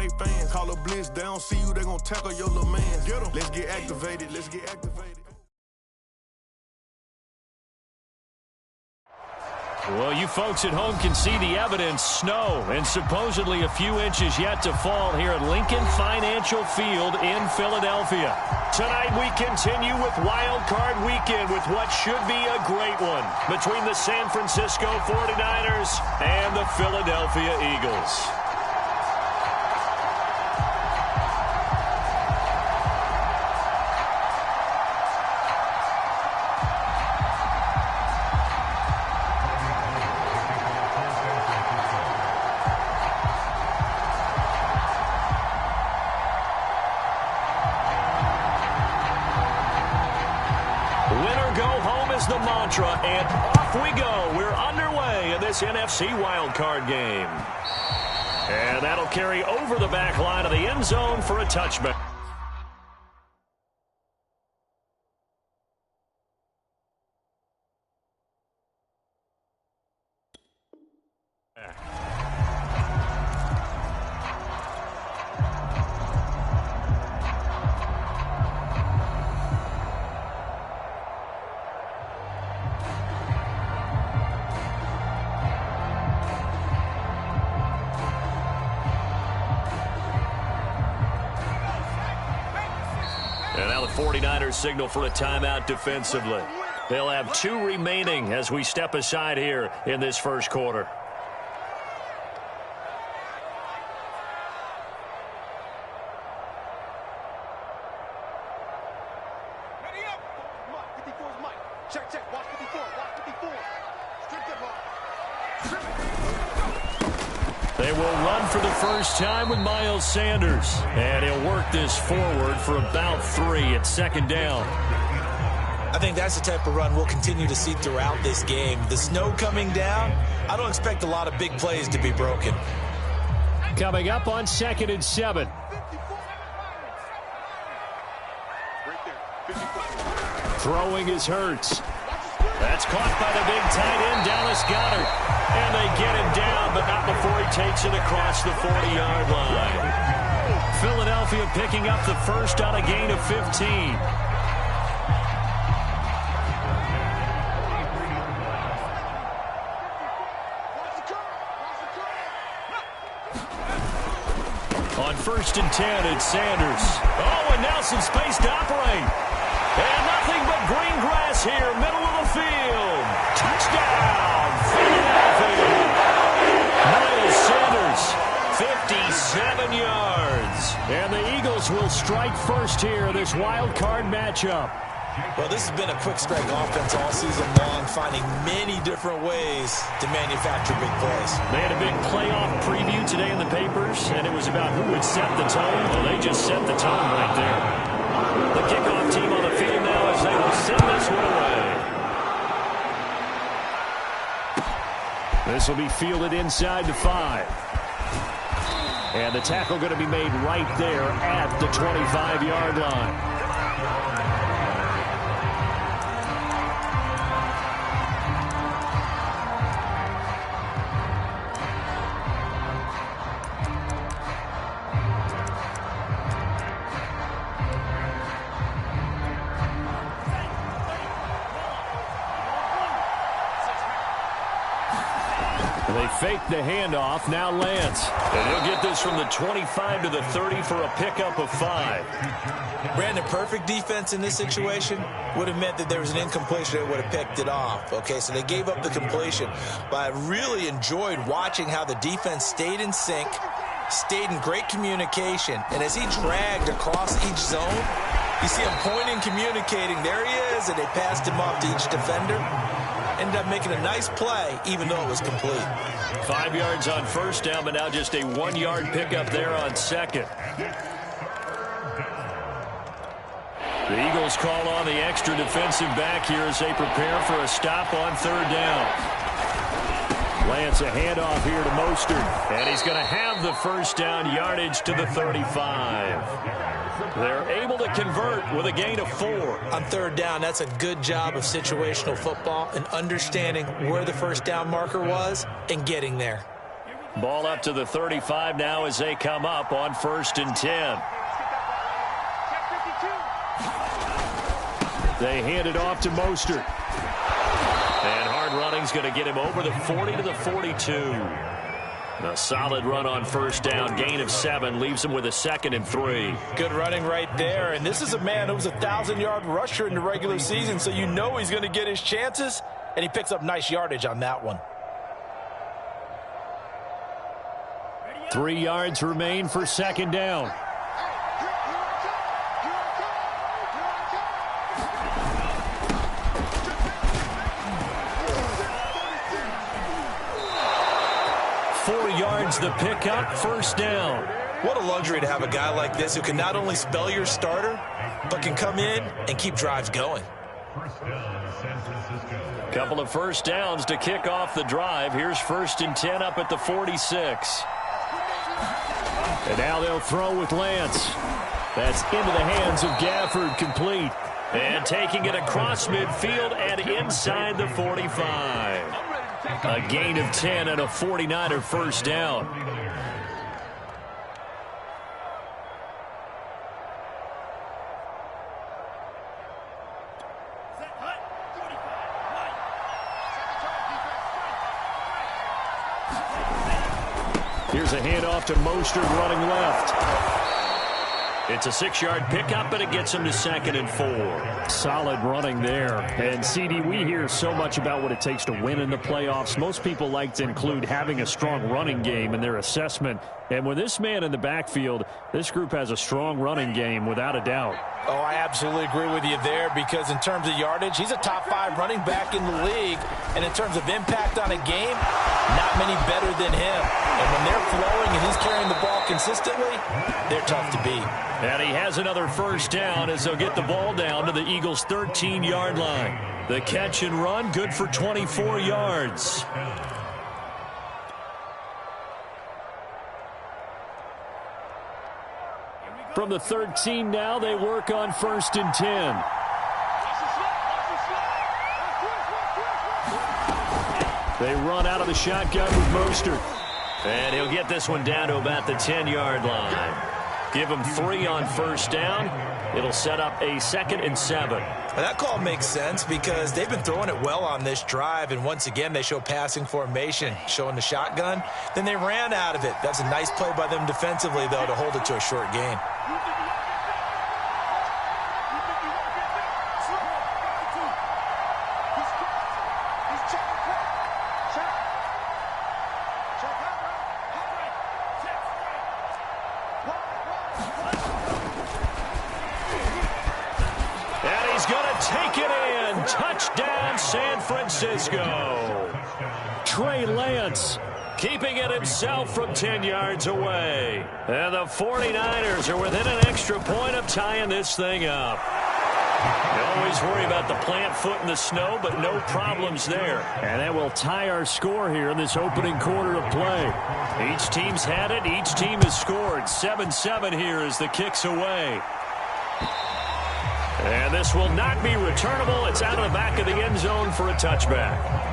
they fans. Call a blitz, they don't see you, they gon' tackle your little man. Get 'em. Let's get activated, let's get activated. Well, you folks at home can see the evidence. Snow and supposedly a few inches yet to fall here at Lincoln Financial Field in Philadelphia. Tonight we continue with Wild Card Weekend with what should be a great one between the San Francisco 49ers and the Philadelphia Eagles. The mantra, and off we go. We're underway in this NFC wildcard game. And that'll carry over the back line of the end zone for a touchback. And now the 49ers signal for a timeout defensively. They'll have 2 remaining as we step aside here in this first quarter. Ready up. Mike, 54 is Mike. Check. Watch 54. Watch 54. Strip that ball. They will run for the first time with Miles Sanders. And he'll work this forward for about 3 at second down. I think that's the type of run we'll continue to see throughout this game. The snow coming down, I don't expect a lot of big plays to be broken. Coming up on 2nd and 7. Throwing is Hurts. That's caught by the big tight end, Dallas Goedert. And they get him down, but not before he takes it across the 40-yard line. Philadelphia picking up the first on a gain of 15. On 1st and 10, it's Sanders. Oh, and now some space to operate. And nothing but green grass here, middle of the field. Touchdown, Philadelphia. Miles Sanders, 57 yards. And the Eagles will strike first here in this wild card matchup. Well, this has been a quick strike offense all season long, finding many different ways to manufacture big plays. They had a big playoff preview today in the papers, and it was about who would set the tone. Well, they just set the tone right there. The kickoff team on the field now as they will send this one away. This will be fielded inside the 5. And the tackle going to be made right there at the 25-yard line. They fake the handoff. Now Lance. And he'll get this from the 25 to the 30 for a pickup of 5. Brandon, perfect defense in this situation would have meant that there was an incompletion that would have picked it off. Okay, so they gave up the completion. But I really enjoyed watching how the defense stayed in sync, stayed in great communication. And as he dragged across each zone, you see him pointing, communicating. There he is, and they passed him off to each defender. Ended up making a nice play, even though it was complete. 5 yards on first down, but now just a 1-yard pickup there on second. The Eagles call on the extra defensive back here as they prepare for a stop on 3rd down. Lance, a handoff here to Mostert, and he's going to have the first down, yardage to the 35. They're able to convert with a gain of 4. On 3rd down, that's a good job of situational football and understanding where the first down marker was and getting there. Ball up to the 35 now as they come up on 1st and 10. They hand it off to Mostert. And hard running's going to get him over the 40 to the 42. A solid run on 1st down. Gain of 7 leaves him with a 2nd and 3. Good running right there. And this is a man who was a 1,000-yard rusher in the regular season, so you know he's going to get his chances. And he picks up nice yardage on that one. 3 yards remain for 2nd down. The pickup, 1st down. What a luxury to have a guy like this who can not only spell your starter, but can come in and keep drives going. Couple of 1st downs to kick off the drive. Here's 1st and 10 up at the 46. And now they'll throw with Lance. That's into the hands of Gafford, complete. And taking it across midfield and inside the 45. A gain of 10 and a 49er 1st down. Here's a handoff to Mostert running left. It's a 6-yard pickup, and it gets him to 2nd and 4. Solid running there. And, CD, we hear so much about what it takes to win in the playoffs. Most people like to include having a strong running game in their assessment. And with this man in the backfield, this group has a strong running game without a doubt. Oh, I absolutely agree with you there, because in terms of yardage, he's a top 5 running back in the league. And in terms of impact on a game, not many better than him. And when they're flowing and he's carrying the ball consistently, they're tough to beat. And he has another 1st down as they'll get the ball down to the Eagles' 13-yard line. The catch and run, good for 24 yards. From the 13 now, they work on 1st and 10. They run out of the shotgun with Mostert. And he'll get this one down to about the 10-yard line. Give him 3 on 1st down. It'll set up a 2nd and 7. Well, that call makes sense because they've been throwing it well on this drive, and once again they show passing formation, showing the shotgun. Then they ran out of it. That's a nice play by them defensively, though, to hold it to a short gain. Trey Lance keeping it himself from 10 yards away. And the 49ers are within an extra point of tying this thing up. You always worry about the plant foot in the snow, but no problems there. And that will tie our score here in this opening quarter of play. Each team's had it. Each team has scored. 7-7 here as the kick's away. And this will not be returnable. It's out of the back of the end zone for a touchback.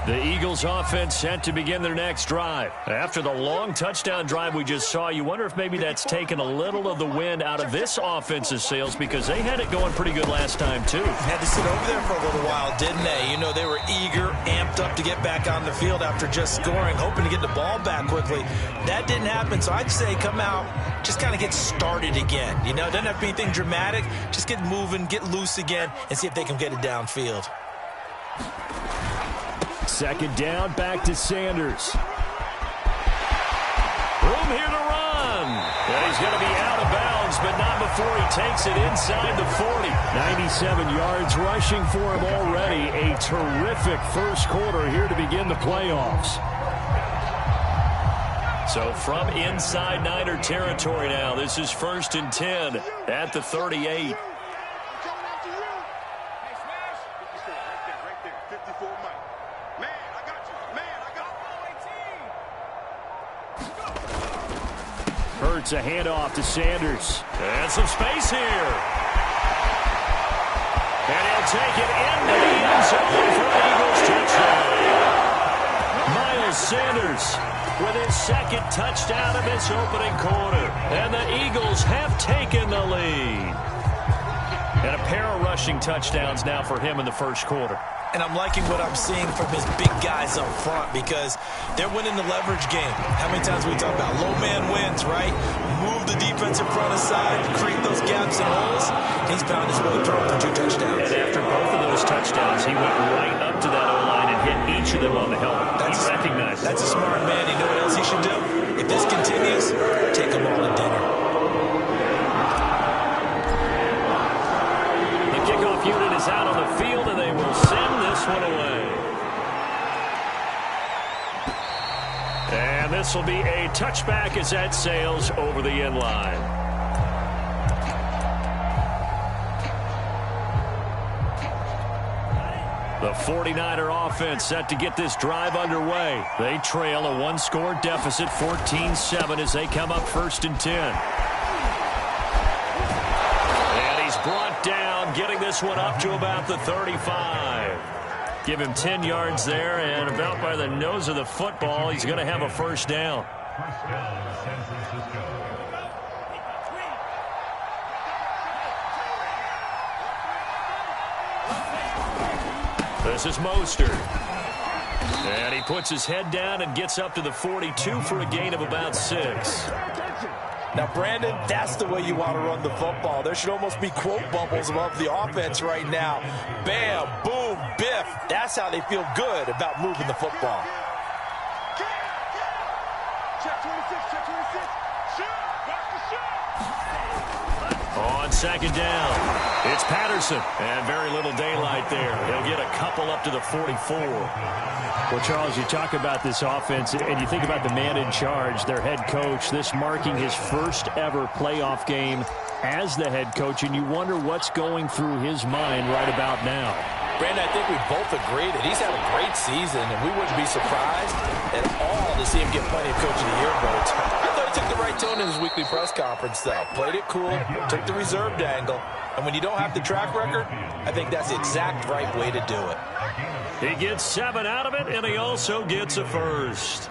The Eagles offense set to begin their next drive. After the long touchdown drive we just saw, you wonder if maybe that's taken a little of the wind out of this offense's sails, because they had it going pretty good last time too. Had to sit over there for a little while, didn't they? You know, they were eager, amped up to get back on the field after just scoring, hoping to get the ball back quickly. That didn't happen, so I'd say come out, just kind of get started again. You know, it doesn't have to be anything dramatic. Just get moving, get loose again, and see if they can get it downfield. 2nd down, back to Sanders. Room here to run. And he's going to be out of bounds, but not before he takes it inside the 40. 97 yards rushing for him already. A terrific first quarter here to begin the playoffs. So from inside Niner territory now, this is 1st and 10 at the 38. Hurts a handoff to Sanders. And some space here. And he'll take it into the end zone for an Eagles touchdown. Miles Sanders with his second touchdown of this opening quarter. And the Eagles have taken the lead. And a pair of rushing touchdowns now for him in the first quarter. And I'm liking what I'm seeing from his big guys up front because they're winning the leverage game. How many times we talk about low man wins, right? Move the defense in front aside, create those gaps and holes. He's found his way through for 2 touchdowns. And after both of those touchdowns, he went right up to that O-line and hit each of them on the helmet. He recognized it. That's a smart man. You know what else he should do? If this continues, take them all to dinner. The kickoff unit is out on the field, and they will send this one away. And this will be a touchback as that sails over the end line. The 49er offense set to get this drive underway. They trail a 1-score deficit, 14-7, as they come up 1st and 10. And he's brought down, getting this one up to about the 35. Give him 10 yards there, and about by the nose of the football, he's going to have a first down. San Francisco. This is Mostert. And he puts his head down and gets up to the 42 for a gain of about 6. Now, Brandon, that's the way you want to run the football. There should almost be quote bubbles above the offense right now. Bam, boom, biff. That's how they feel good about moving the football. Check 26, check 26. Shoot, back to shoot. On 2nd down, it's Patterson. And very little daylight there. He'll get a couple up to the 44. Well, Charles, you talk about this offense, and you think about the man in charge, their head coach, this marking his first ever playoff game as the head coach, and you wonder what's going through his mind right about now. Brandon, I think we both agree that he's had a great season, and we wouldn't be surprised at all to see him get plenty of Coach of the Year votes. I thought he took the right tone in his weekly press conference, though. Played it cool, took the reserved angle, and when you don't have the track record, I think that's the exact right way to do it. He gets 7 out of it, and he also gets a first.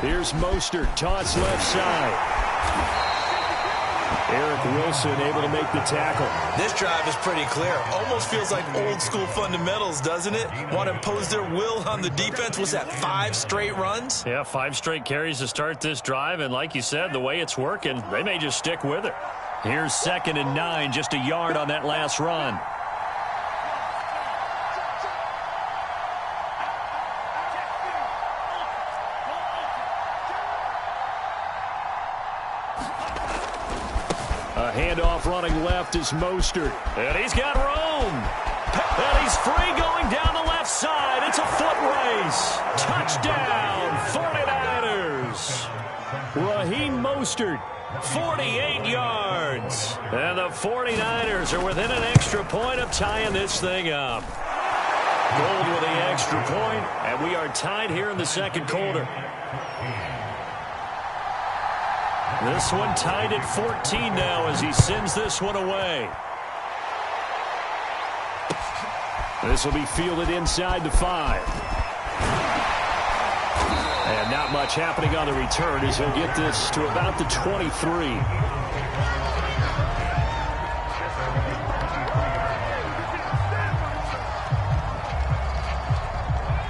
Here's Mostert, toss left side. Eric Wilson able to make the tackle. This drive is pretty clear. Almost feels like old school fundamentals, doesn't it? Want to impose their will on the defense. Was that 5 straight runs? Yeah, 5 straight carries to start this drive, and like you said, the way it's working, they may just stick with it. Here's 2nd and 9, just a yard on that last run. A handoff running left is Mostert. And he's got room. And he's free going down the left side. It's a foot race. Touchdown, 49ers. Raheem Mostert, 48 yards. And the 49ers are within an extra point of tying this thing up. Gold with the extra point, and we are tied here in the second quarter. This one tied at 14 now as he sends this one away. This will be fielded inside the 5. And not much happening on the return as he'll get this to about the 23.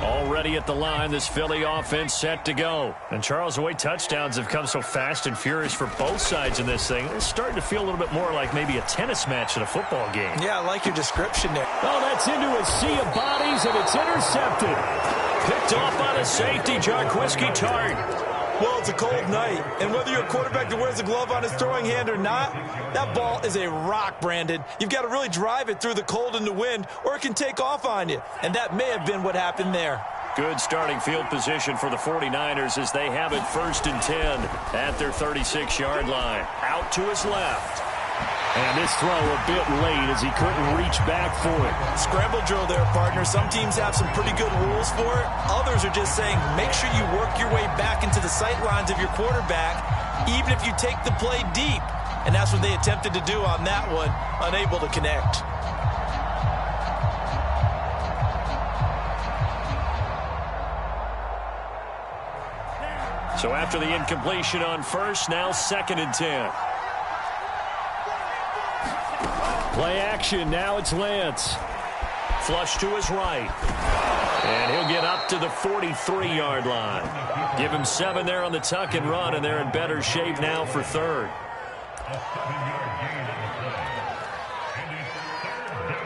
Already at the line, this Philly offense set to go. And Charles, the way touchdowns have come so fast and furious for both sides in this thing, it's starting to feel a little bit more like maybe a tennis match in a football game. Yeah, I like your description there. Oh, that's into a sea of bodies, and it's intercepted. Picked off by the safety, Jarquiski Tart. Well, it's a cold night, and whether you're a quarterback that wears a glove on his throwing hand or not, that ball is a rock, Brandon. You've got to really drive it through the cold and the wind, or it can take off on you. And that may have been what happened there. Good starting field position for the 49ers as they have it 1st and 10 at their 36-yard line. Out to his left. And this throw a bit late as he couldn't reach back for it. Scramble drill there, partner. Some teams have some pretty good rules for it. Others are just saying make sure you work your way back into the sight lines of your quarterback, even if you take the play deep. And that's what they attempted to do on that one, unable to connect. So after the incompletion on first, now 2nd and 10. Play action, now it's Lance. Flush to his right. And he'll get up to the 43-yard line. Give him 7 there on the tuck and run, and they're in better shape now for 3rd. A 7-yard gain on the play. And it's 3rd down.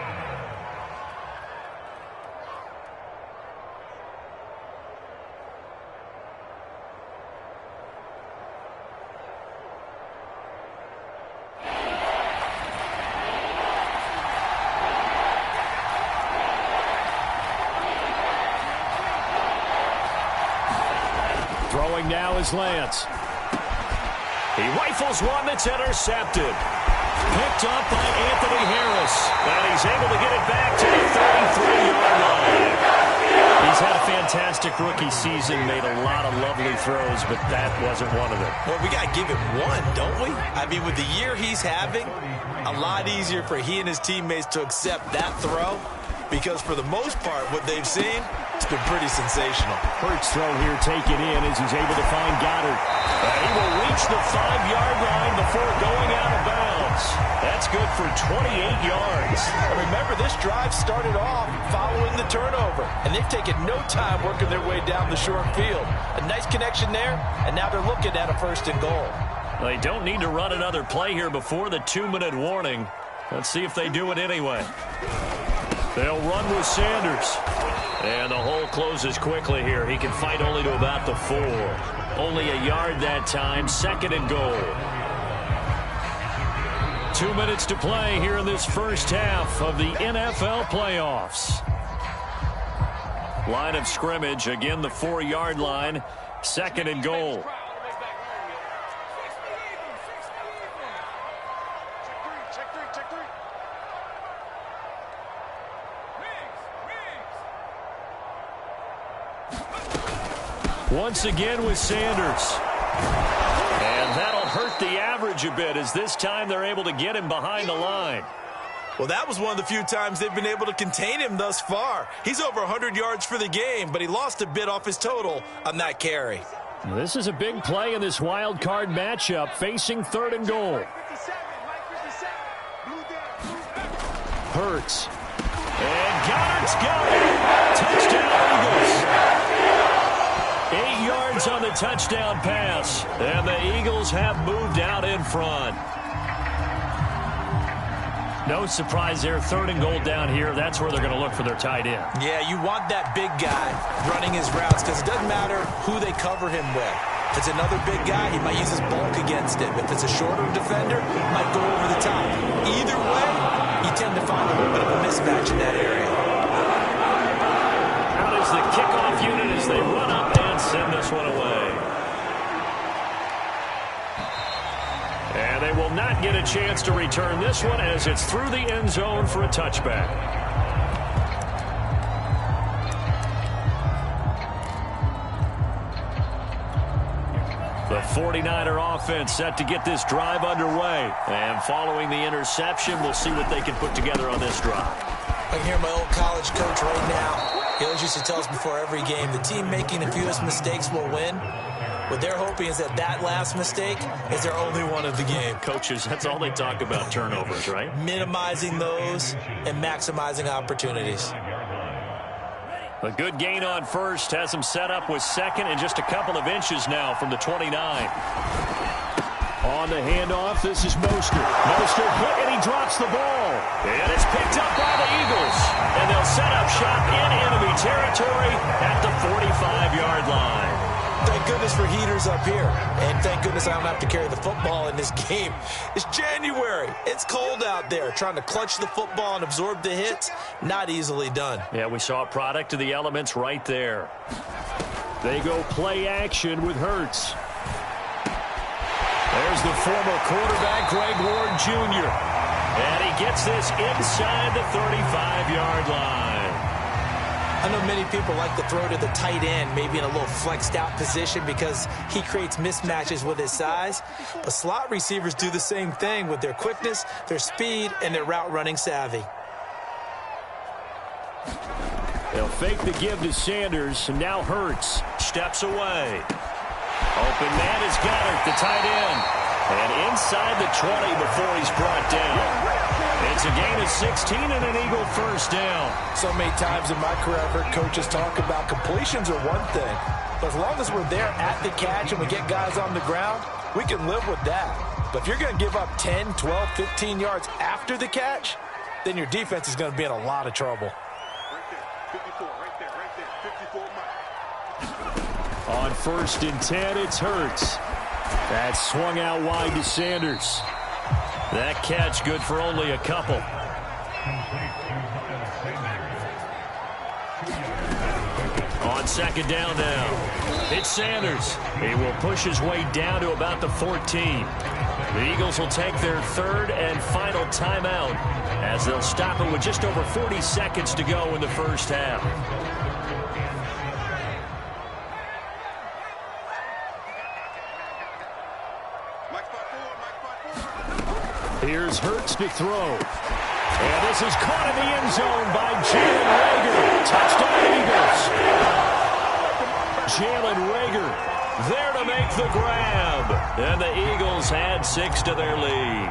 Throwing now is Lance. He rifles one that's intercepted. Picked up by Anthony Harris. And he's able to get it back to the 33-yard line. He's had a fantastic rookie season, made a lot of lovely throws, but that wasn't one of them. Well, we got to give him one, don't we? I mean, with the year he's having, a lot easier for he and his teammates to accept that throw, because for the most part, what they've seen, it's been pretty sensational. Hurts throw here taken in as he's able to find Goddard. And he will reach the 5-yard line before going out of bounds. That's good for 28 yards. And remember, this drive started off following the turnover, and they've taken no time working their way down the short field. A nice connection there, and now they're looking at a 1st and goal. They don't need to run another play here before the 2-minute warning. Let's see if they do it anyway. They'll run with Sanders. And the hole closes quickly here. He can fight only to about the 4. Only a yard that time. 2nd and goal. 2 minutes to play here in this first half of the NFL playoffs. Line of scrimmage. Again, the 4-yard line. 2nd and goal. Once again with Sanders. And that'll hurt the average a bit as this time they're able to get him behind the line. Well, that was one of the few times they've been able to contain him thus far. He's over 100 yards for the game, but he lost a bit off his total on that carry. This is a big play in this wild card matchup, facing 3rd and goal. Hurts. And Goddard's got it. Touchdown, Eagles. 8 yards on the touchdown pass, and the Eagles have moved out in front. No surprise there, 3rd and goal down here. That's where they're going to look for their tight end. Yeah, you want that big guy running his routes because it doesn't matter who they cover him with. If it's another big guy, he might use his bulk against him. If it's a shorter defender, he might go over the top. Either way, you tend to find a little bit of a mismatch in that area. Out is the kickoff unit as they run up and send this one away. And they will not get a chance to return this one as it's through the end zone for a touchback. The 49er offense set to get this drive underway. And following the interception, we'll see what they can put together on this drive. I can hear my old college coach right now. He always used to tell us before every game, the team making the fewest mistakes will win. What they're hoping is that that last mistake is their only one of the game. Coaches, that's all they talk about, turnovers, right? Minimizing those and maximizing opportunities. A good gain on first has him set up with 2nd and just a couple of inches now from the 29. On the handoff, this is Mostert. Mostert hit and he drops the ball. And it's picked up by the Eagles. And they'll set up shop in enemy territory at the 45-yard line. Thank goodness for heaters up here. And thank goodness I don't have to carry the football in this game. It's January. It's cold out there. Trying to clutch the football and absorb the hits, not easily done. Yeah, we saw a product of the elements right there. They go play action with Hurts. There's the former quarterback, Greg Ward Jr. And he gets this inside the 35-yard line. I know many people like to throw to the tight end, maybe in a little flexed out position because he creates mismatches with his size. But slot receivers do the same thing with their quickness, their speed, and their route running savvy. They'll fake the give to Sanders, and now Hurts steps away. Open man is Goddard, the tight end. And inside the 20 before he's brought down. It's a gain of 16 and an Eagle first down. So many times in my career, I've heard coaches talk about completions are one thing. But as long as we're there at the catch and we get guys on the ground, we can live with that. But if you're going to give up 10, 12, 15 yards after the catch, then your defense is going to be in a lot of trouble. Right there, 54, right there, 54 Mike. On 1st and 10, it's Hurts. That's swung out wide to Sanders. That catch good for only a couple. On 2nd down now, it's Sanders. He will push his way down to about the 14. The Eagles will take their 3rd and final timeout as they'll stop it with just over 40 seconds to go in the first half. Here's Hurts to throw. And this is caught in the end zone by Jalen Reagor. Touchdown Eagles. Jalen Reagor there to make the grab. And the Eagles add 6 to their lead.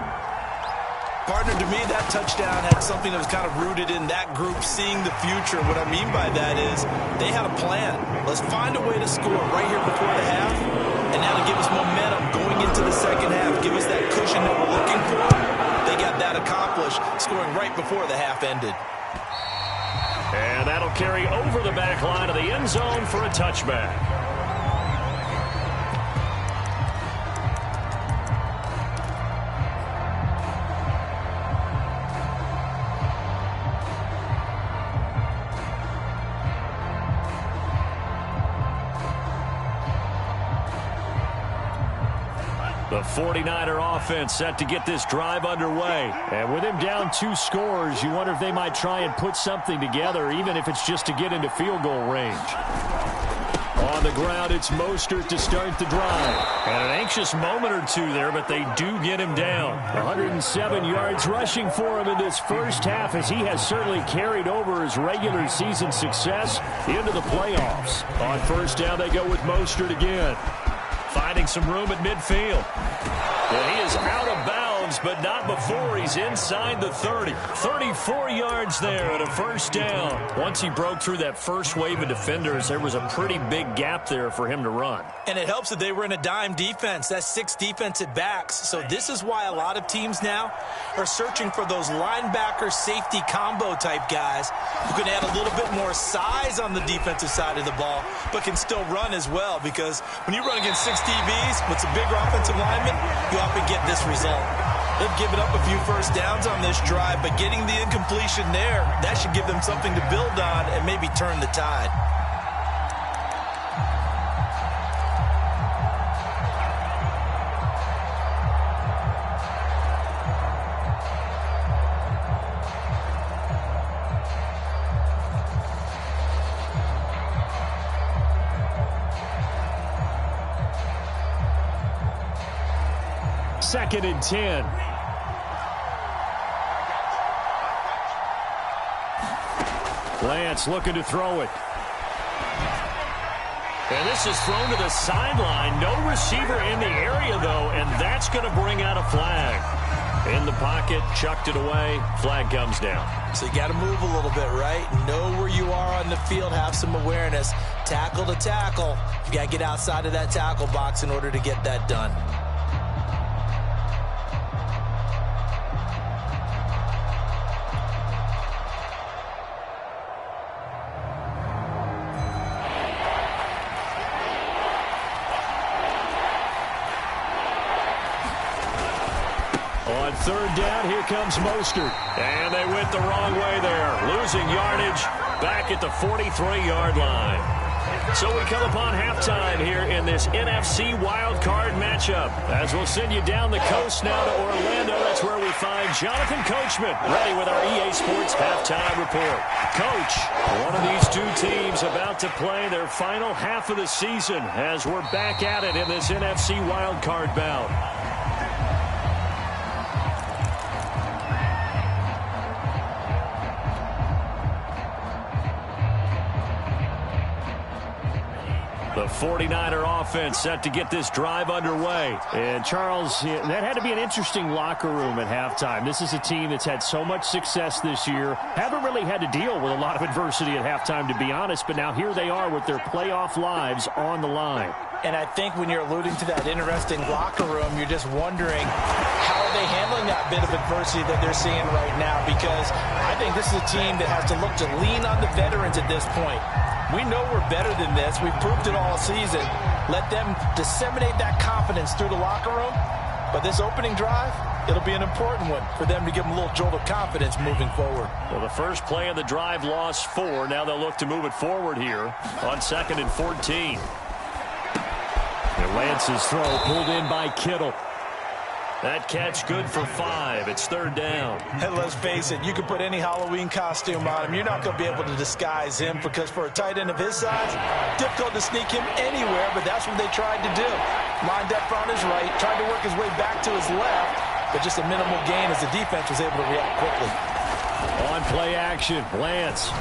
Partner, to me, that touchdown had something that was kind of rooted in that group seeing the future. What I mean by that is they had a plan. Let's find a way to score right here before the half, and now to give us momentum going into the second half, give us that cushion that we're looking for. They got that accomplished, scoring right before the half ended. And that'll carry over the back line of the end zone for a touchback. The 49er offense set to get this drive underway. And with him down 2 scores, you wonder if they might try and put something together, even if it's just to get into field goal range. On the ground, it's Mostert to start the drive. And an anxious moment or two there, but they do get him down. 107 yards rushing for him in this first half, as he has certainly carried over his regular season success into the playoffs. On 1st down, they go with Mostert again. Finding some room at midfield. Well, he is out of bounds, but not before he's inside the 30. 34 yards there and a first down. Once he broke through that first wave of defenders, there was a pretty big gap there for him to run. And it helps that they were in a dime defense. That's 6 defensive backs. So this is why a lot of teams now are searching for those linebacker safety combo type guys who can add a little bit more size on the defensive side of the ball, but can still run as well. Because when you run against 6 DBs with some bigger offensive linemen, you often get this result. They've given up a few first downs on this drive, but getting the incompletion there, that should give them something to build on and maybe turn the tide. Second and 10. Lance looking to throw it. And this is thrown to the sideline. No receiver in the area, though, and that's going to bring out a flag. In the pocket, chucked it away. Flag comes down. So you got to move a little bit, right? Know where you are on the field. Have some awareness. Tackle to tackle. You got to get outside of that tackle box in order to get that done. On 3rd down, here comes Mostert. And they went the wrong way there. Losing yardage back at the 43-yard line. So we come upon halftime here in this NFC wildcard matchup. As we'll send you down the coast now to Orlando, that's where we find Jonathan Coachman ready with our EA Sports halftime report. Coach, one of these two teams about to play their final half of the season as we're back at it in this NFC wildcard bout. The 49er offense set to get this drive underway. And, Charles, that had to be an interesting locker room at halftime. This is a team that's had so much success this year. Haven't really had to deal with a lot of adversity at halftime, to be honest. But now here they are with their playoff lives on the line. And I think when you're alluding to that interesting locker room, you're just wondering how are they handling that bit of adversity that they're seeing right now, because I think this is a team that has to look to lean on the veterans at this point. We know we're better than this. We've proved it all season. Let them disseminate that confidence through the locker room. But this opening drive, it'll be an important one for them to give them a little jolt of confidence moving forward. Well, the first play of the drive lost 4. Now they'll look to move it forward here on 2nd and 14. And Lance's throw pulled in by Kittle. That catch good for 5. It's 3rd down. And let's face it, you can put any Halloween costume on him. You're not going to be able to disguise him, because for a tight end of his size, difficult to sneak him anywhere, but that's what they tried to do. Lined up on his right, tried to work his way back to his left, but just a minimal gain as the defense was able to react quickly. On play action, Lance.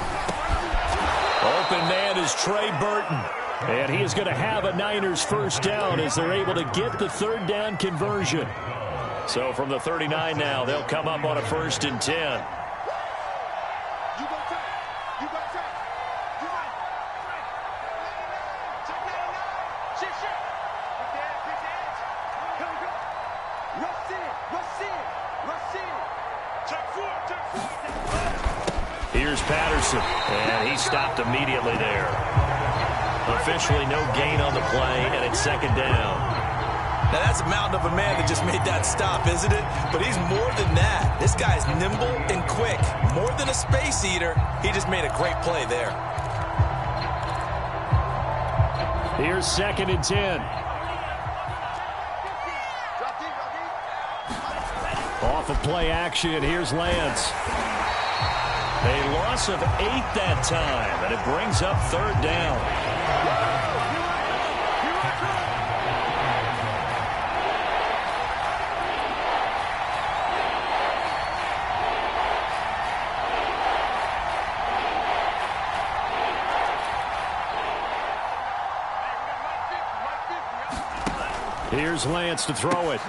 Open man is Trey Burton. And he is going to have a Niners first down as they're able to get the 3rd down conversion. So from the 39 now, they'll come up on a 1st and 10. You go tight. You go tight. You right. Check that out. Shift. Pick the edge. Come. Rush in. Check 4. Here's Patterson. And he stopped immediately there. Officially no gain on the play, and it's 2nd down. Now, that's a mountain of a man that just made that stop, isn't it? But he's more than that. This guy's nimble and quick. More than a space eater, he just made a great play there. Here's 2nd and 10. Off of play action, here's Lance. A loss of 8 that time, and it brings up 3rd down. Here's Lance to throw it.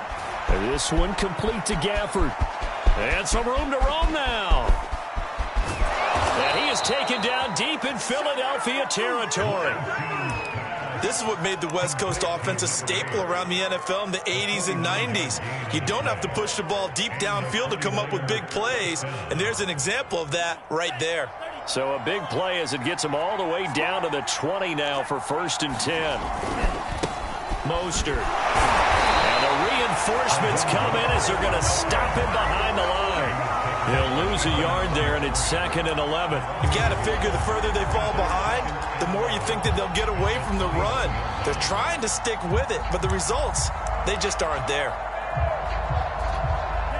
And this one complete to Gafford. And some room to roam now. And he is taken down deep in Philadelphia territory. This is what made the West Coast offense a staple around the NFL in the 80s and 90s. You don't have to push the ball deep downfield to come up with big plays, and there's an example of that right there. So a big play as it gets them all the way down to the 20 now for 1st and 10. Mostert. And the reinforcements come in as they're going to stop him behind the line. He'll lose a yard there, and it's 2nd and 11. You got to figure the further they fall behind, the more you think that they'll get away from the run. They're trying to stick with it, but the results, they just aren't there.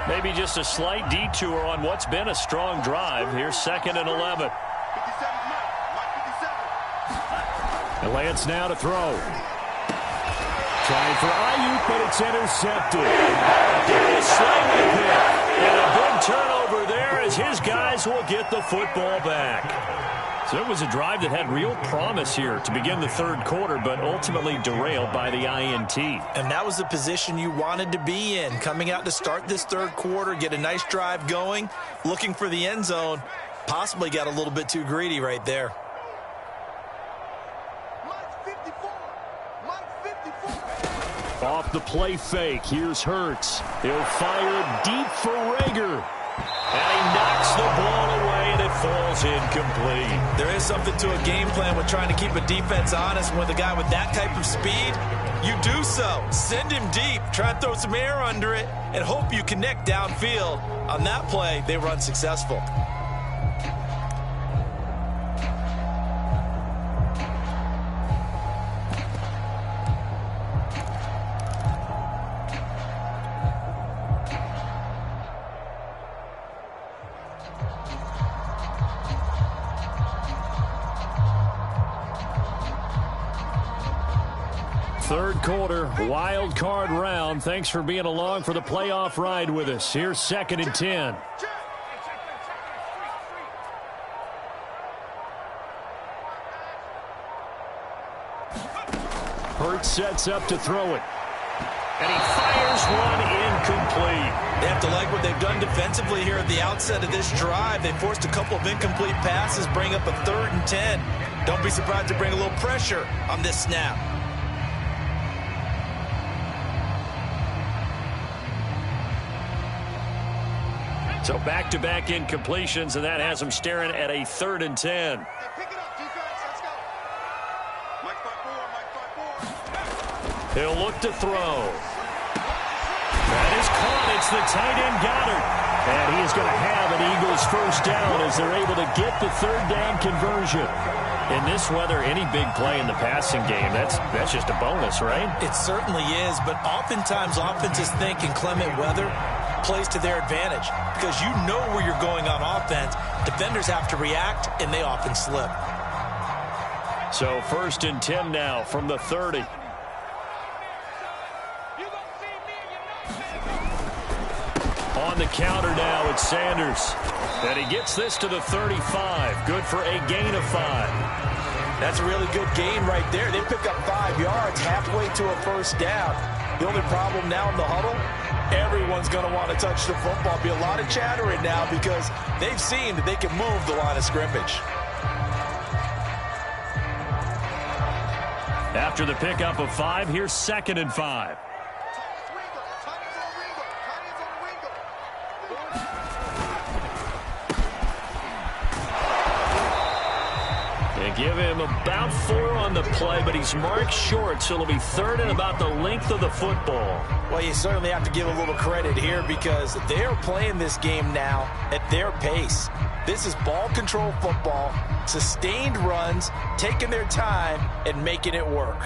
Maybe just a slight detour on what's been a strong drive. Here's 2nd and 11. 57's Mike 57. And Lance now to throw. Trying for Ayuk, but it's intercepted. Darius Slay with a pick. And a big turnover there as his guys will get the football back. So it was a drive that had real promise here to begin the 3rd quarter, but ultimately derailed by the INT. And that was the position you wanted to be in. Coming out to start this 3rd quarter, get a nice drive going, looking for the end zone. Possibly got a little bit too greedy right there. Off the play fake, here's Hurts. He'll fire deep for Rager. And he knocks the ball away, and it falls incomplete. There is something to a game plan with trying to keep a defense honest. With a guy with that type of speed, you do so. Send him deep, try and throw some air under it, and hope you connect downfield. On that play, they were Third quarter, wild card round. Thanks for being along for the playoff ride with us. Here's 2nd and 10. Hurts sets up to throw it. And he fires one incomplete. They have to like what they've done defensively here at the outset of this drive. They forced a couple of incomplete passes, bring up a 3rd and 10. Don't be surprised to bring a little pressure on this snap. So back-to-back incompletions, and that has them staring at a 3rd and 10. Hey, pick it up, defense. Let's go. Mike 5-4, Mike 5-4. He'll look to throw. That is caught. It's the tight end Goddard. And he is going to have an Eagles first down as they're able to get the 3rd down conversion. In this weather, any big play in the passing game, that's just a bonus, right? It certainly is, but oftentimes offenses think in clement weather plays to their advantage because you know where you're going on offense. Defenders have to react, and they often slip. So 1st and 10 now from the 30. On the counter now, it's Sanders. And he gets this to the 35. Good for a gain of 5. That's a really good gain right there. They pick up 5 yards halfway to a first down. The only problem now in the huddle, everyone's going to want to touch the football. Be a lot of chattering now because they've seen that they can move the line of scrimmage. After the pickup of 5, here's 2nd and 5. They give him about 4 on the play, but he's marked short, so it'll be 3rd and about the length of the football. Well, you certainly have to give a little credit here because they are playing this game now at their pace. This is ball control football, sustained runs, taking their time, and making it work.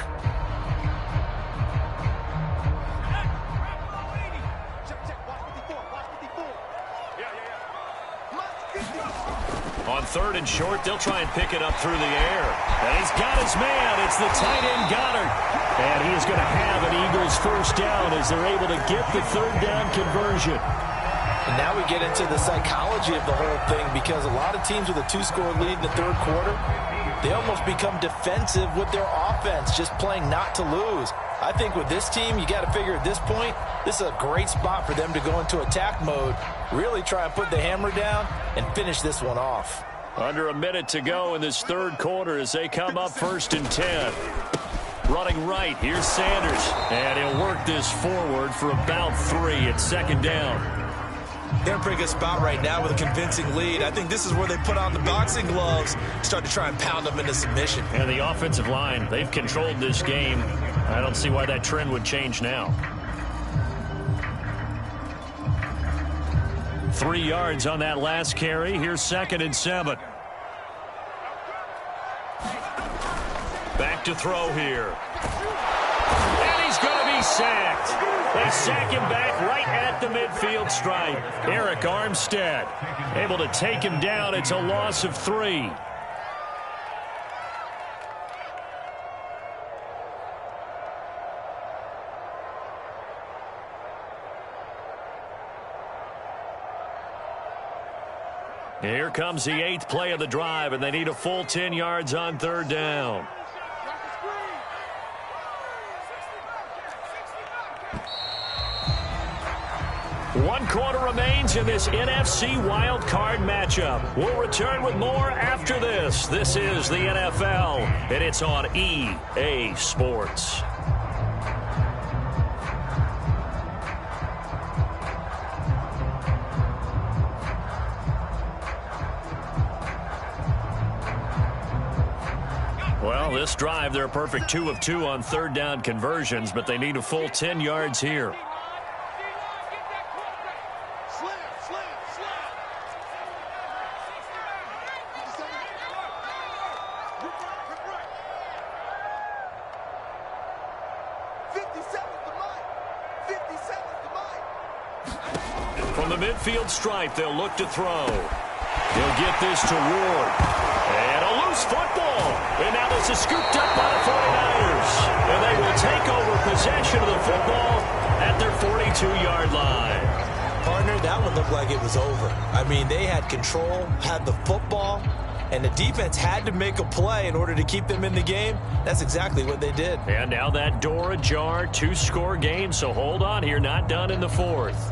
On 3rd and short, they'll try and pick it up through the air. And he's got his man. It's the tight end Goddard. And he is going to have an Eagles first down as they're able to get the 3rd down conversion. And now we get into the psychology of the whole thing because a lot of teams with a 2-score lead in the 3rd quarter, they almost become defensive with their offense, just playing not to lose. I think with this team, you got to figure at this point, this is a great spot for them to go into attack mode, really try and put the hammer down and finish this one off. Under a minute to go in this 3rd quarter as they come up 1st and 10. Running right, here's Sanders. And he'll work this forward for about 3 at 2nd down. They're in a pretty good spot right now with a convincing lead. I think this is where they put on the boxing gloves, start to try and pound them into submission. And the offensive line, they've controlled this game. I don't see why that trend would change now. 3 yards on that last carry. Here's 2nd and 7. Back to throw here. And he's going to be sacked. They sack him back right at the midfield stripe. Eric Armstead able to take him down. It's a loss of 3. Here comes the 8th play of the drive, and they need a full 10 yards on 3rd down. One quarter remains in this NFC wild card matchup. We'll return with more after this. This is the NFL, and it's on EA Sports. Well, this drive, they're a perfect 2 of 2 on 3rd down conversions, but they need a full 10 yards here. From the midfield stripe, they'll look to throw. He'll get this to Ward. And a loose football. And now this is scooped up by the 49ers. And they will take over possession of the football at their 42-yard line. Partner, that one looked like it was over. I mean, they had control, had the football, and the defense had to make a play in order to keep them in the game. That's exactly what they did. And now that door ajar, 2-score game, so hold on here, not done in the fourth.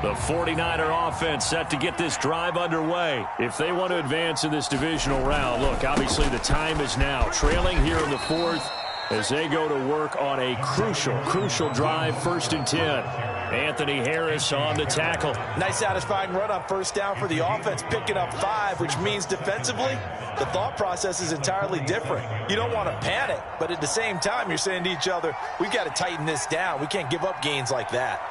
The 49er offense set to get this drive underway. If they want to advance in this divisional round, look, obviously the time is now. Trailing here in the fourth as they go to work on a crucial drive, 1st and 10. Anthony Harris on the tackle. Nice satisfying run on first down for the offense, picking up 5, which means defensively, the thought process is entirely different. You don't want to panic, but at the same time, you're saying to each other, we've got to tighten this down. We can't give up gains like that.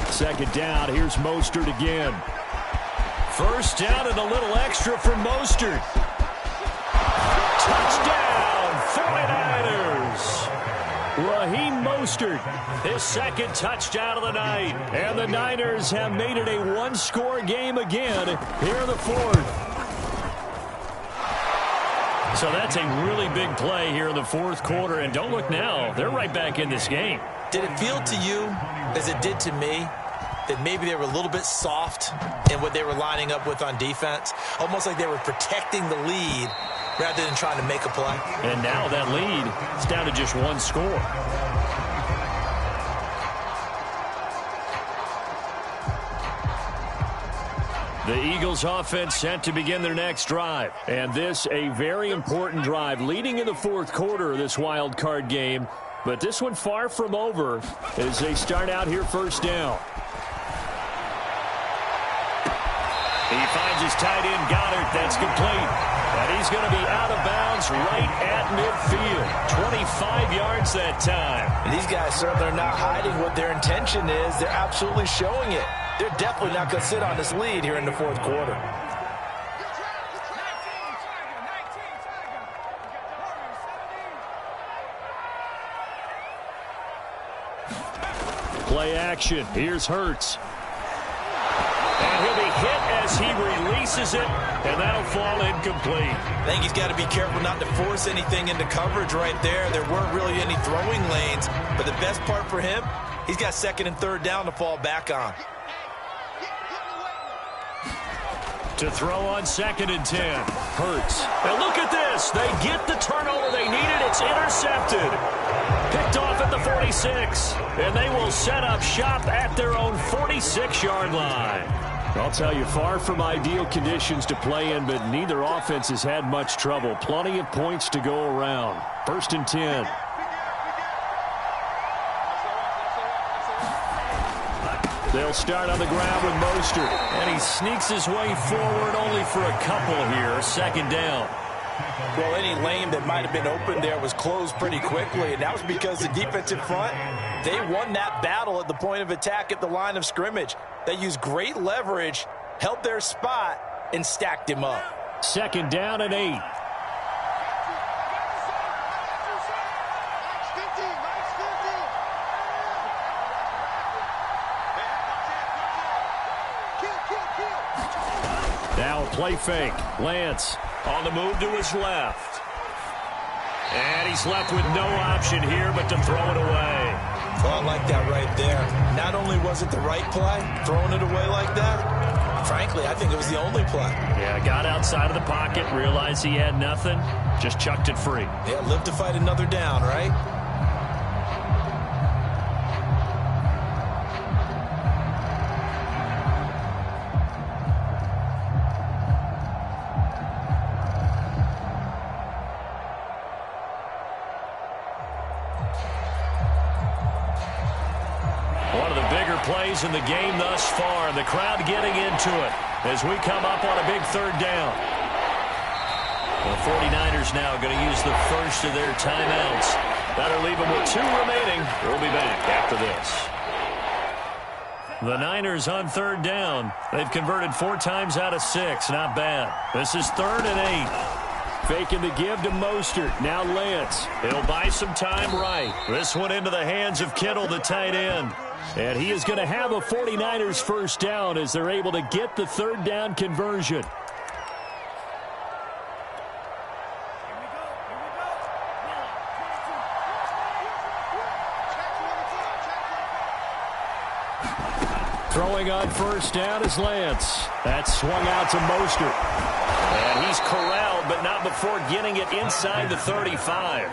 Second down, here's Mostert again. First down and a little extra for Mostert. Touchdown, 49ers. Raheem Mostert, his second touchdown of the night. And the Niners have made it a 1-score game again here in the fourth. So that's a really big play here in the fourth quarter. And don't look now, they're right back in this game. Did it feel to you, as it did to me, that maybe they were a little bit soft in what they were lining up with on defense? Almost like they were protecting the lead rather than trying to make a play. And now that lead is down to just 1 score. The Eagles offense set to begin their next drive. And this a very important drive leading in the fourth quarter of this wild card game. But this one far from over as they start out here first down. He finds his tight end, Goddard. That's complete. And he's going to be out of bounds right at midfield. 25 yards that time. And these guys certainly are not hiding what their intention is. They're absolutely showing it. They're definitely not going to sit on this lead here in the fourth quarter. Play action. Here's Hurts. And he'll be hit as he releases it, and that'll fall incomplete. I think he's got to be careful not to force anything into coverage right there. There weren't really any throwing lanes, but the best part for him, he's got 2nd and 3rd down to fall back on. To throw on 2nd and 10. Hurts. And look at this. They get the turnover they needed. It's intercepted. Picked off at the 46. And they will set up shop at their own 46-yard line. I'll tell you, far from ideal conditions to play in, but neither offense has had much trouble. Plenty of points to go around. 1st and 10. They'll start on the ground with Mostert. And he sneaks his way forward only for a couple here. 2nd down. Well, any lane that might have been open there was closed pretty quickly, and that was because the defensive front, they won that battle at the point of attack at the line of scrimmage. They used great leverage, held their spot, and stacked him up. 2nd down and 8. Now a play fake. Lance on the move to his left. And he's left with no option here but to throw it away. Well, I like that right there. Not only was it the right play, throwing it away like that, frankly, I think it was the only play. Yeah, got outside of the pocket, realized he had nothing, just chucked it free. Yeah, live to fight another down, right? Plays in the game thus far, and the crowd getting into it as we come up on a big 3rd down. The 49ers now going to use the first of their timeouts. That'll leave them with 2 remaining. We'll be back after this. The Niners on third down. They've converted 4 times out of 6. Not bad. This is 3rd and 8. Faking the give to Mostert. Now Lance. He'll buy some time right. This one into the hands of Kittle, the tight end. And he is going to have a 49ers first down as they're able to get the third down conversion. Throwing on first down is Lance. That's swung out to Mostert. And he's corralled, but not before getting it inside the 35.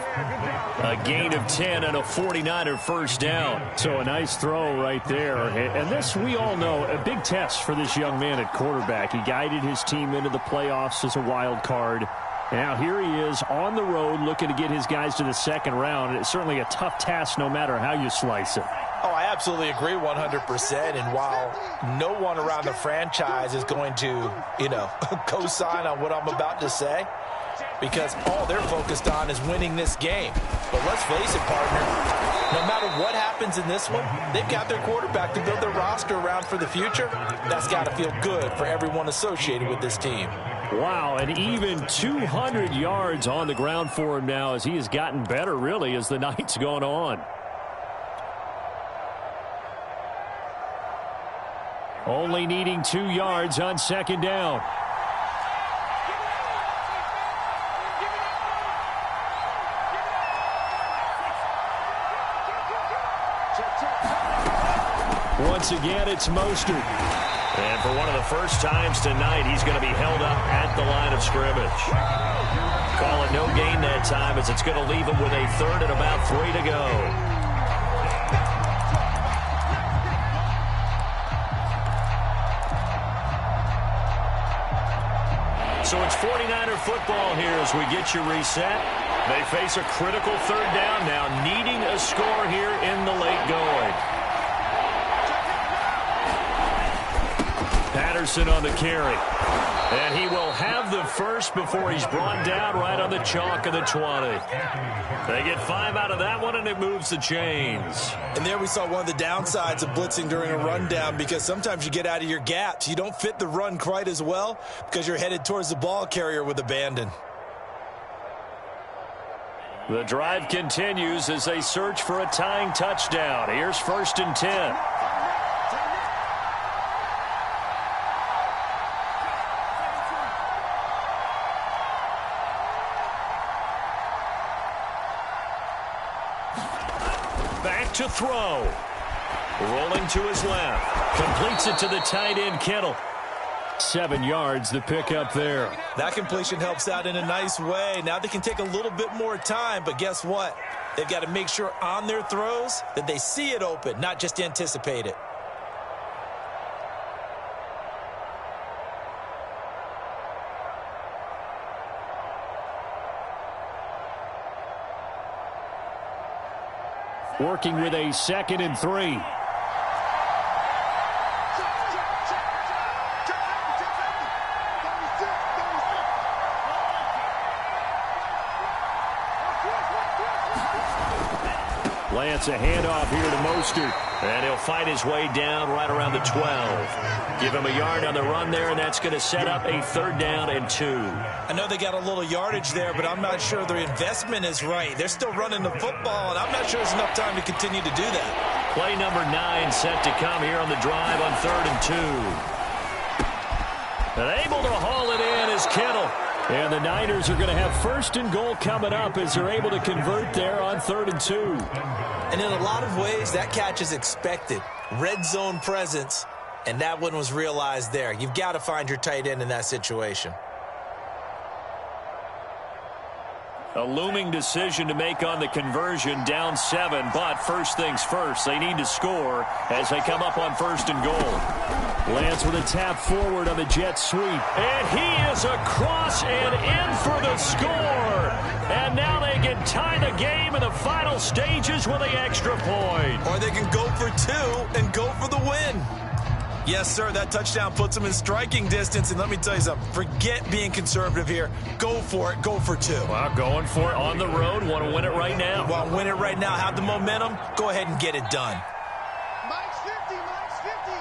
A gain of 10 and a 49er first down. So a nice throw right there. And this, we all know, a big test for this young man at quarterback. He guided his team into the playoffs as a wild card. Now here he is on the road looking to get his guys to the second round. It's certainly a tough task no matter how you slice it. Oh, I absolutely agree 100%. And while no one around the franchise is going to, co-sign on what I'm about to say, because all they're focused on is winning this game. But let's face it, partner, no matter what happens in this one, they've got their quarterback to build their roster around for the future. That's got to feel good for everyone associated with this team. Wow, and even 200 yards on the ground for him now as he has gotten better, really, as the night's gone on. Only needing 2 yards on second down. Once again, it's Mostert. And for one of the first times tonight, he's going to be held up at the line of scrimmage. Call it no gain that time as it's going to leave him with a 3rd and about 3 to go. So it's 49er football here as we get you reset. They face a critical third down now, needing a score here in the late going. Patterson on the carry. And he will have the first before he's brought down right on the chalk of the 20. They get 5 out of that one, and it moves the chains. And there we saw one of the downsides of blitzing during a rundown, because sometimes you get out of your gaps. You don't fit the run quite as well because you're headed towards the ball carrier with abandon. The drive continues as they search for a tying touchdown. Here's 1st and 10. Back to throw. Rolling to his left. Completes it to the tight end, Kittle. 7 yards, the pickup there. That completion helps out in a nice way. Now they can take a little bit more time, but guess what? They've got to make sure on their throws that they see it open, not just anticipate it. Working with a 2nd and 3. Lance, a handoff here to Mostert. And he'll fight his way down right around the 12. Give him a yard on the run there, and that's going to set up a 3rd down and 2. I know they got a little yardage there, but I'm not sure their investment is right. They're still running the football, and I'm not sure there's enough time to continue to do that. Play number 9 set to come here on the drive on 3rd and 2. And able to haul it in is Kittle. And the Niners are going to have 1st and goal coming up as they're able to convert there on 3rd and 2. And in a lot of ways, that catch is expected. Red zone presence, and that one was realized there. You've got to find your tight end in that situation. A looming decision to make on the conversion, down 7, but first things first, they need to score as they come up on 1st and goal. Lance with a tap forward on the jet sweep, and he is across and in for the score. And now they can tie the game in the final stages with the extra point. Or they can go for 2 and go for the win. Yes, sir, that touchdown puts them in striking distance. And let me tell you something, forget being conservative here. Go for it, go for 2. Well, going for it on the road, want to win it right now. Want to win it right now, have the momentum, go ahead and get it done. Mike's 50, Mike's 50.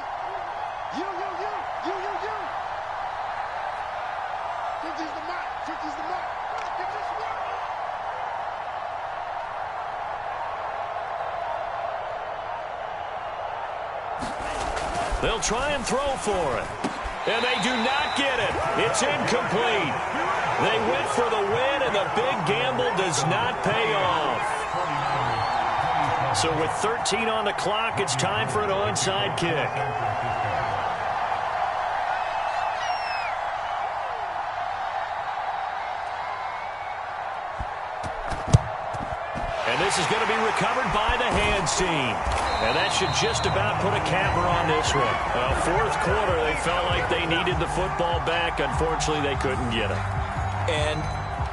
They'll try and throw for it. And they do not get it. It's incomplete. They went for the win, and the big gamble does not pay off. So with 13 on the clock, it's time for an onside kick. And this is going to be recovered by the hands team. And that should just about put a capper on this one. Fourth quarter, they felt like they needed the football back. Unfortunately, they couldn't get it. And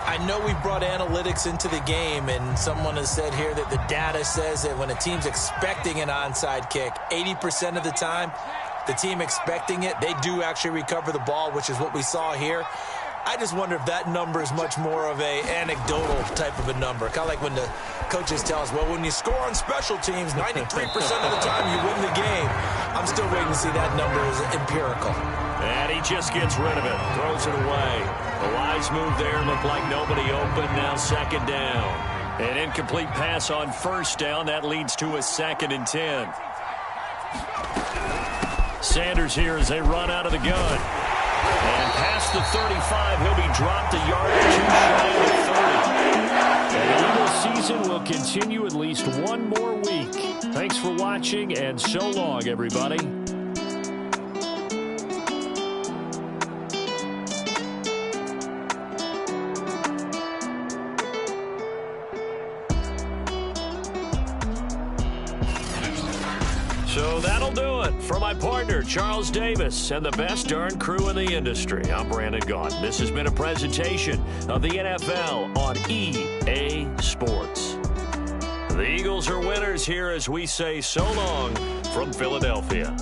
I know we brought analytics into the game, and someone has said here that the data says that when a team's expecting an onside kick, 80% of the time, the team expecting it, they do actually recover the ball, which is what we saw here. I just wonder if that number is much more of a anecdotal type of a number. Kind of like when the coaches tell us, well, when you score on special teams, 93% of the time you win the game. I'm still waiting to see that number as empirical. And he just gets rid of it, throws it away. The wise move there, looked like nobody open, now second down. An incomplete pass on first down, that leads to a 2nd and 10. Sanders here as they run out of the gun. And past the 35, he'll be dropped a yard or two shy of 30. And the Eagles season will continue at least one more week. Thanks for watching, and so long, everybody. So that'll do it. For my partner, Charles Davis, and the best darn crew in the industry, I'm Brandon Gaughan. This has been a presentation of the NFL on EA Sports. The Eagles are winners here as we say so long from Philadelphia.